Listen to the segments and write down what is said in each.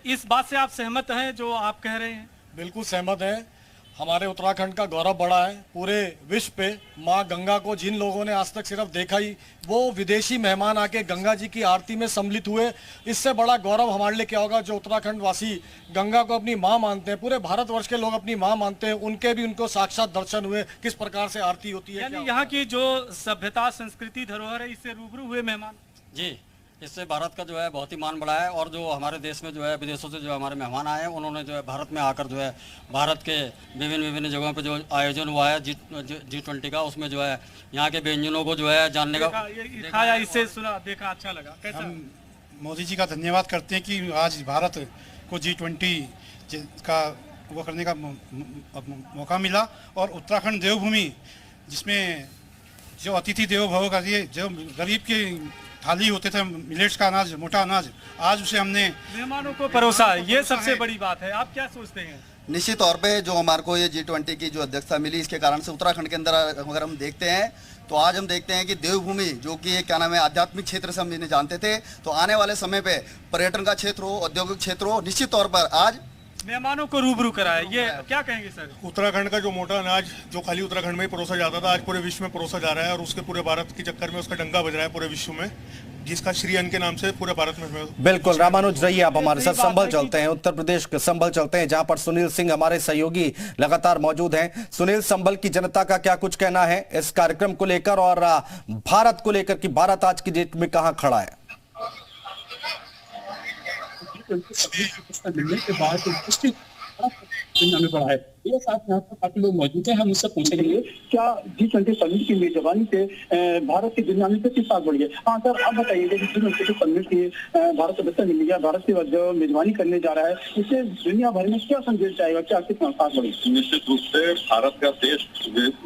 इस बात से आप सहमत हैं जो आप कह रहे हैं? बिल्कुल सहमत है। हमारे उत्तराखंड का गौरव बढ़ा है पूरे विश्व पे। माँ गंगा को जिन लोगों ने आज तक सिर्फ देखा ही, वो विदेशी मेहमान आके गंगा जी की आरती में सम्मिलित हुए। इससे बड़ा गौरव हमारे लिए क्या होगा? जो उत्तराखंड वासी गंगा को अपनी माँ मानते हैं, पूरे भारतवर्ष के लोग अपनी माँ मानते हैं, उनके भी उनको साक्षात दर्शन हुए किस प्रकार से आरती होती है। यानी यहाँ की जो सभ्यता संस्कृति धरोहर है, इससे रूबरू हुए मेहमान। जी, इससे भारत का जो है बहुत ही मान बढ़ा है। और जो हमारे देश में जो है विदेशों से जो हमारे मेहमान आए हैं, उन्होंने जो है भारत में आकर जो है भारत के विभिन्न जगहों पे जो आयोजन हुआ है G20 का, उसमें जो है यहाँ के व्यंजनों को जो है जानने का खाया, इससे सुना, देखा, अच्छा लगा। कैसा? हम मोदी जी का धन्यवाद करते हैं कि आज भारत को G20 का वो करने का मौका मिला। और उत्तराखंड देवभूमि, जिसमें जो अतिथि देवो भव का ये जो गरीब की थाली होते थे, मिलेट्स का अनाज, मोटा अनाज, आज उसे हमने मेहमानों को परोसा। ये सबसे बड़ी बात है। आप क्या सोचते हैं? निश्चित तौर पे जो हमारे को ये G20 की जो अध्यक्षता मिली, इसके कारण से उत्तराखंड के अंदर अगर हम देखते हैं तो आज हम देखते हैं कि देवभूमि, जो कि क्या नाम है, आध्यात्मिक क्षेत्र से हम इन्हें जानते थे, तो आने वाले समय पे पर्यटन का क्षेत्र हो, औद्योगिक क्षेत्र हो, निश्चित तौर पर आज मेहमानों को रूबरू कराया। ये क्या कहेंगे सर? उत्तराखंड का जो मोटा अनाज जो खाली उत्तराखंड में ही परोसा जाता था, आज पूरे विश्व में परोसा जा रहा है। और उसके पूरे भारत के चक्कर में उसका डंका बज रहा है पूरे विश्व में, जिसका श्री अन्न के नाम से पूरे भारत में। बिल्कुल रामानुज, रहिए आप हमारे साथ। संभल चलते हैं, उत्तर प्रदेश के संभल चलते हैं, जहां पर सुनील सिंह हमारे सहयोगी लगातार मौजूद हैं। सुनील, संभल की जनता का क्या कुछ कहना है इस कार्यक्रम को लेकर और भारत को लेकर कि भारत आज की डेट में कहां खड़ा है? मिलने के बाद हमें बढ़ा है। ये साथ यहाँ पर काफी लोग मौजूद हैं, हम उससे पूछेंगे क्या G20 समिट की मेजबानी से भारत की दुनिया में किस बात बढ़ी है। हाँ सर, आप बताइए कि G20 समिट की भारत सदस्य मिल गया, भारत की जो मेजबानी करने जा रहा है, इससे दुनिया भर में क्या संदेश जाएगा, क्या कितना साथ बढ़ी? निश्चित रूप से भारत का देश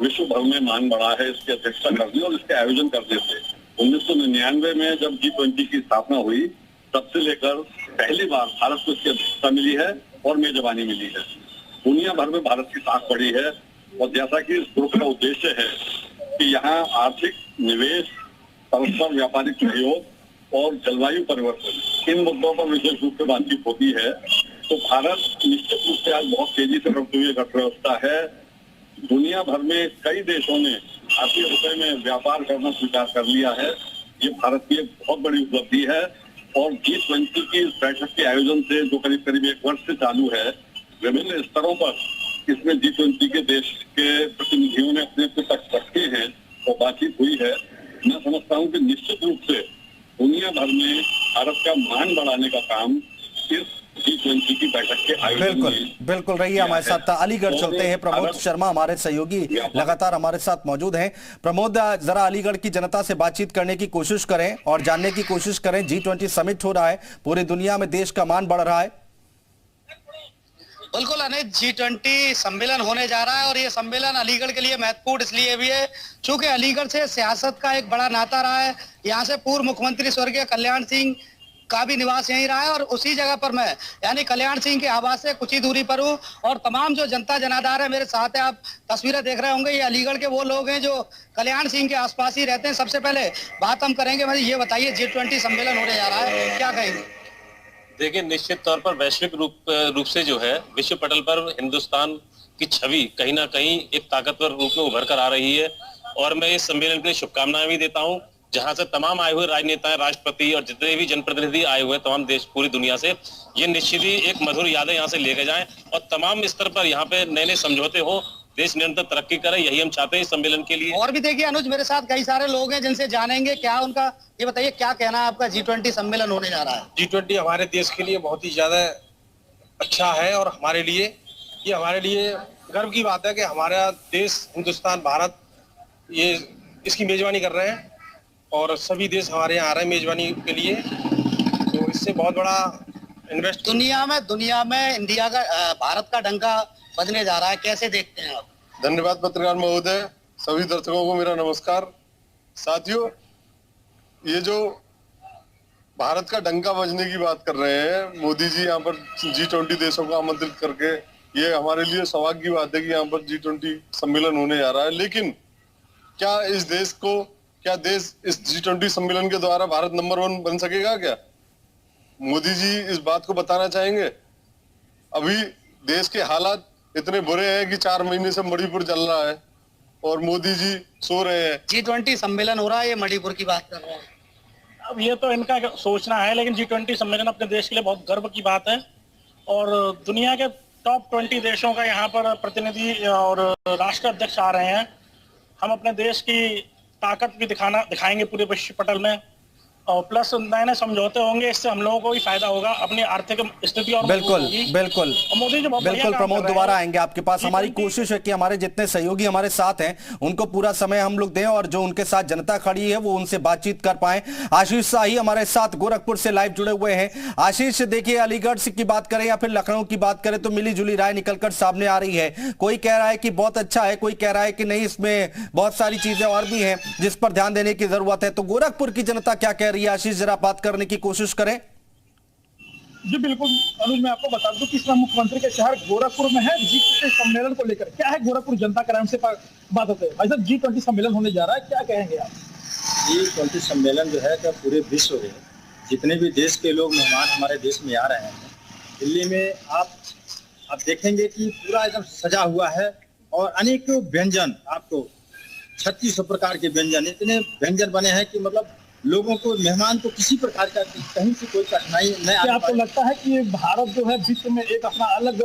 विश्व भर में मान बढ़ा है इसकी अध्यक्षता करने और इसके आयोजन करने से। 1999 में जब G20 की स्थापना हुई, तब से लेकर पहली बार भारत को इसकी अध्यक्षता मिली है और मेजबानी मिली है। दुनिया भर में भारत की साख बढ़ी है। और जैसा कि इस ग्रुप का उद्देश्य है कि यहाँ आर्थिक निवेश, परस्पर व्यापारिक सहयोग और जलवायु परिवर्तन, इन मुद्दों पर विशेष रूप से बातचीत होती है, तो भारत निश्चित रूप से आज बहुत तेजी से बढ़ती हुई अर्थव्यवस्था है। दुनिया भर में कई देशों ने भारतीय रुपए में व्यापार करना स्वीकार कर लिया है। ये भारत की एक बहुत बड़ी उपलब्धि है। और G20 की इस बैठक के आयोजन से, जो करीब करीब 1 वर्ष से चालू है, विभिन्न स्तरों पर इसमें G20 के देश के प्रतिनिधियों ने अपने पक्ष रखे हैं और बातचीत हुई है। मैं समझता हूं कि निश्चित रूप से दुनिया भर में भारत का मान बढ़ाने का काम इस G20 की बैठक के आयोजन में बिल्कुल रहिए हमारे साथ। अलीगढ़ चलते हैं, प्रमोद शर्मा हमारे सहयोगी लगातार हमारे साथ मौजूद हैं। प्रमोद, जरा अलीगढ़ की जनता से बातचीत करने की कोशिश करें और जानने की कोशिश करें। G20 समिट हो रहा है, पूरी दुनिया में देश का मान बढ़ रहा है। बिल्कुल अनिल, G20 सम्मेलन होने जा रहा है और ये सम्मेलन अलीगढ़ के लिए महत्वपूर्ण इसलिए भी है क्योंकि अलीगढ़ से सियासत का एक बड़ा नाता रहा है। यहाँ से पूर्व मुख्यमंत्री स्वर्गीय कल्याण सिंह का भी निवास यहीं रहा है और उसी जगह पर मैं यानी कल्याण सिंह के आवास से कुछ ही दूरी पर हूँ। और तमाम जो जनता जनाधार है मेरे साथ है, आप तस्वीरें देख रहे होंगे, ये अलीगढ़ के वो लोग हैं जो कल्याण सिंह के आसपास ही रहते हैं। सबसे पहले बात हम करेंगे, मुझे ये बताइए G20 सम्मेलन होने जा रहा है, क्या कहेंगे? देखिए, निश्चित तौर पर वैश्विक रूप से जो है विश्व पटल पर हिंदुस्तान की छवि कहीं ना कहीं एक ताकतवर रूप में उभर कर आ रही है। और मैं इस सम्मेलन के लिए शुभकामनाएं भी देता हूं, जहां से तमाम आए हुए राजनेता, राष्ट्रपति और जितने भी जनप्रतिनिधि आए हुए तमाम देश, पूरी दुनिया से, ये निश्चित ही एक मधुर यादें यहाँ से लेके जाएं और तमाम स्तर पर यहाँ पे नए नए समझौते हो, देश निरंतर तरक्की करे, यही हम चाहते हैं इस सम्मेलन के लिए। और भी देखिए अनुज, मेरे साथ कई सारे लोग हैं जिनसे जानेंगे क्या उनका, ये बताइए क्या कहना है आपका, G20 सम्मेलन होने जा रहा है। G20 हमारे देश के लिए बहुत ही ज्यादा अच्छा है और हमारे लिए गर्व की बात है कि हमारा देश हिंदुस्तान, भारत, ये इसकी मेजबानी कर रहे हैं और सभी देश हमारे यहाँ आ रहे हैं मेजबानी के लिए। तो इससे बहुत बड़ा इन्वेस्ट दुनिया में इंडिया का, भारत का डंका बजने जा रहा है, कैसे देखते हैं आप? धन्यवाद पत्रकार महोदय, सभी दर्शकों को मेरा नमस्कार। साथियों, ये जो भारत का डंका बजने की बात कर रहे हैं मोदी जी यहाँ पर G20 देशों को आमंत्रित करके, ये हमारे लिए सौभाग्य की बात है कि यहाँ पर G20 सम्मेलन होने जा रहा है। लेकिन क्या देश इस G20 सम्मेलन के द्वारा भारत नंबर 1 बन सकेगा क्या? मोदी जी इस बात को बताना चाहेंगे? अभी देश के हालात इतने बुरे हैं कि 4 महीने से मणिपुर चल रहा है और मोदी जी सो रहे हैं। G20 सम्मेलन हो रहा है, ये मणिपुर की बात कर रहे हैं। अब ये तो इनका सोचना है, लेकिन G20 सम्मेलन अपने देश के लिए बहुत गर्व की बात है और दुनिया के टॉप 20 देशों का यहाँ पर प्रतिनिधि और राष्ट्र अध्यक्ष आ रहे हैं। हम अपने देश की ताकत भी दिखाएंगे पूरे विश्व पटल में और प्लस नए नए समझौते होंगे, इससे हम लोगों को भी फायदा होगा, अपनी आर्थिक स्थिति और बिल्कुल बिल्कुल मोदी जी बहुत बिल्कुल प्रमोद दोबारा आएंगे आपके पास। हमारी कोशिश है कि हमारे जितने सहयोगी हमारे साथ हैं उनको पूरा समय हम लोग दें और जो उनके साथ जनता खड़ी है वो उनसे बातचीत कर पाए। आशीष शाही हमारे साथ गोरखपुर से लाइव जुड़े हुए हैं। आशीष, देखिए अलीगढ़ की बात करें या फिर लखनऊ की बात करें तो मिली जुली राय निकलकर सामने आ रही है। कोई कह रहा है कि बहुत अच्छा है, कोई कह रहा है कि नहीं, इसमें बहुत सारी चीजें और भी हैं जिस पर ध्यान देने की जरूरत है। तो गोरखपुर की जनता क्या कह रही है? आशीष जरा बात करने की कोशिश करें। जी बिल्कुल अनुज, मैं आपको बता दूं कि इस मुख्यमंत्री के शहर गोरखपुर में है। G20 सम्मेलन को लेकर क्या है गोरखपुर जनता के नाम से बात होती है। भाई साहब, G20 सम्मेलन होने जा रहा है, क्या कहेंगे आप? G20 सम्मेलन जो है क्या पूरे विश्व में जितने भी देश के लोग मेहमान हमारे देश में आ रहे हैं, दिल्ली में आप देखेंगे कि पूरा एकदम सजा हुआ है और अनेक व्यंजन, आपको 3600 प्रकार के व्यंजन, इतने व्यंजन बने हैं कि मतलब लोगों को, मेहमान को किसी प्रकार का कहीं से कोई कठिनाई नहीं। क्या आपको लगता है कि भारत जो है विश्व में एक अपना अलग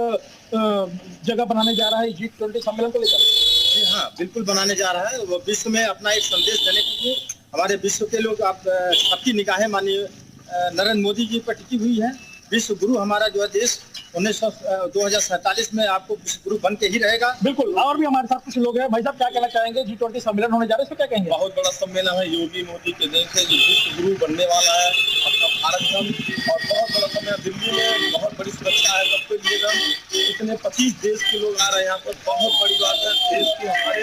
जगह बनाने जा रहा है G20 सम्मेलन को लेकर? जी हाँ, बिल्कुल बनाने जा रहा है। वो विश्व में अपना एक संदेश देने के लिए हमारे विश्व के लोग, आप सबकी निगाहें माननीय नरेंद्र मोदी जी पर टिकी हुई है। विश्व गुरु हमारा जो है देश 2047 में आपको विश्व गुरु बन के ही रहेगा। बिल्कुल। और भी हमारे साथ कुछ लोग हैं। भाई साहब, क्या कहना चाहेंगे? G20 सम्मेलन होने जा रहा है, इसको क्या कहेंगे? बहुत बड़ा सम्मेलन है, योगी मोदी के देश से विश्व गुरु बनने वाला है अपना भारत का, और बहुत बड़ा समय। दिल्ली में बहुत बड़ी सुरक्षा है सबके लिए, इतने 25 देश के लोग आ रहे हैं यहाँ पर, बहुत बड़ी बात है देश की हमारे।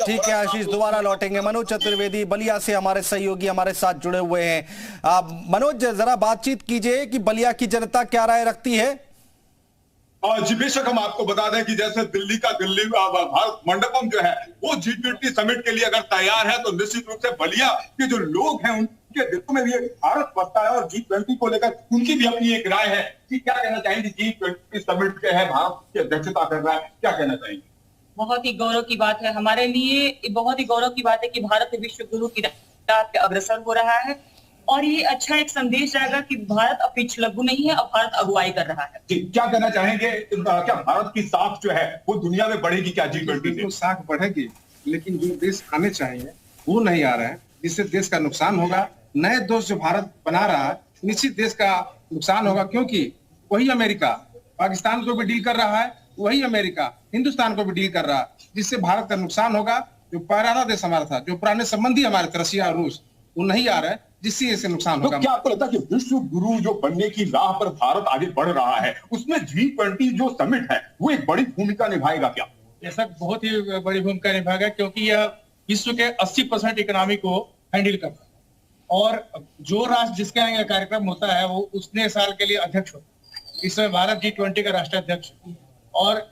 ठीक है आशीष, दोबारा लौटेंगे। मनोज चतुर्वेदी बलिया से हमारे सहयोगी हमारे साथ जुड़े हुए हैं। मनोज, जरा बातचीत कीजिए कि बलिया की जनता क्या राय रखती है? जी बेशक, हम आपको बता दें कि जैसे दिल्ली भारत मंडपम जो है वो G20 समिट के लिए अगर तैयार है तो निश्चित रूप से बलिया के जो लोग हैं उनके दिलों में भी भारत बसता है और G20 को लेकर उनकी भी अपनी एक राय है कि क्या कहना चाहेंगे। G20 समिट के है, भारत की अध्यक्षता कर रहा है, क्या कहना चाहेंगे? बहुत ही गौरव की बात है हमारे लिए, बहुत ही गौरव की बात है कि भारत विश्व गुरु की राह पे अग्रसर हो रहा है और ये अच्छा एक संदेश जाएगा कि भारत अब पिछलग्गू नहीं है, अब भारत अगुवाई कर रहा है। जी, क्या कहना चाहेंगे? क्या भारत की साख जो है वो दुनिया में बढ़ेगी क्या G20 से? साख बढ़ेगी, लेकिन जो देश आने चाहिए वो नहीं आ रहे हैं, जिससे देश का नुकसान होगा। नए दोस्त जो भारत बना रहा है, निश्चित देश का नुकसान होगा, क्योंकि वही अमेरिका पाकिस्तान को भी डील कर रहा है, वही अमेरिका हिंदुस्तान को भी डील कर रहा है, जिससे भारत का नुकसान होगा। जो पुराना देश हमारा था, जो पुराने संबंधी हमारे थे, रशिया और रूस, वो नहीं आ रहा है, जिससे इससे नुकसान होगा। तो क्या आपको लगता है कि विश्व गुरु जो बनने की राह पर भारत आगे बढ़ रहा है, उसमें G20 जो समिट है वो एक बड़ी भूमिका निभाएगा क्या? ऐसा बहुत ही बड़ी भूमिका निभाएगा, क्योंकि यह विश्व के 80% इकोनॉमी को हैंडल करता है और जो राष्ट्र जिसके यहाँ यह कार्यक्रम होता है वो उतने साल के लिए अध्यक्ष होता है। इस समय भारत G20 का राष्ट्राध्यक्ष है और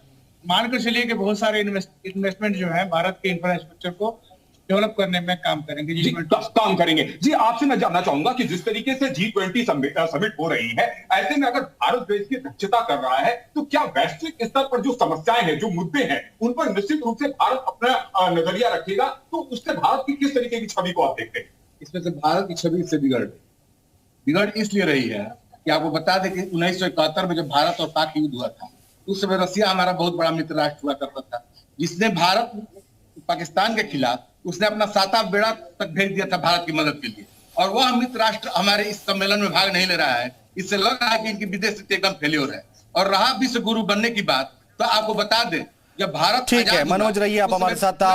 मानकर चलिए कि बहुत सारे इन्वेस्टमेंट जो है भारत के इंफ्रास्ट्रक्चर को डेवलप करने में काम करेंगे। काम करेंगे। जी, आपसे मैं जानना चाहूंगा कि जिस तरीके से G20 समिट हो रही है, ऐसे में अगर भारत देश की अध्यक्षता कर रहा है तो क्या वैश्विक स्तर पर जो समस्याएं हैं, जो मुद्दे हैं, उन पर निश्चित रूप से भारत अपना नजरिया रखेगा, तो उससे भारत की किस तरीके की छवि को आप देखते हैं? इसमें से भारत की छवि से बिगड़ इसलिए रही है कि आपको बता दें कि 1971 में जब भारत और पाक युद्ध हुआ था, उस समय रसिया हमारा बहुत बड़ा मित्र राष्ट्र हुआ करता था, जिसने भारत पाकिस्तान के खिलाफ उसने अपना 7वां बेड़ा तक भेज दिया था भारत की मदद के लिए, और वह मित्र राष्ट्र हमारे इस सम्मेलन में भाग नहीं ले रहा है। इससे लग रहा है कि इनकी विदेश नीति एकदम फेल्योर है। और रहा विश्व गुरु बनने की बात, तो आपको बता दें जब भारत, ठीक है मनोज, रहिए आप हमारे साथ।